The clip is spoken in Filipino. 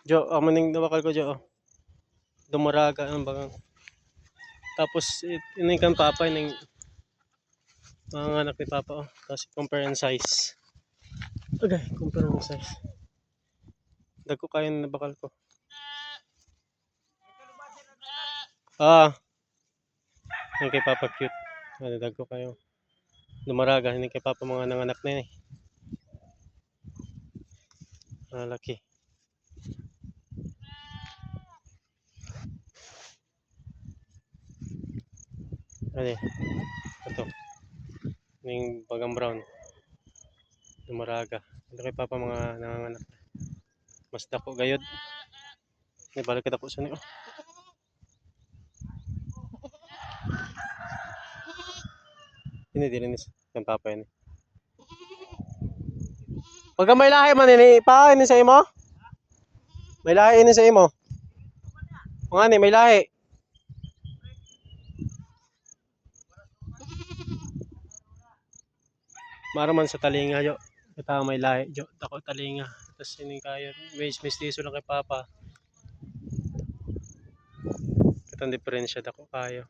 Jo, amo ning nabakal ko jo. Dumaraga ang bagang. Tapos ini kan papa ning mga anak ni papa oh. Tapos compare ang size. Okay, compare ang size. Dagko kayo nabakal ko. Yung kay papa cute. Dagko kayo. Dumaraga hindi kay papa mga nanganak na eh. Laki. Ano ito. Yung bagang brown. Dumaraga. Hindi kay papa mga nanganak. Mas dako gayod. Ni balik kita po sa niyo. Hindi din ni papa yan. Pagka may lahi man ini pa ini sa imo? May lahi ini sa imo? Mga ni may lahi. Maraman sa talinga yo. Kita may lahi jo. Dako talinga. Tapos ini kayo. May mistiso lang kay papa. Kitang diferensya dako kayo.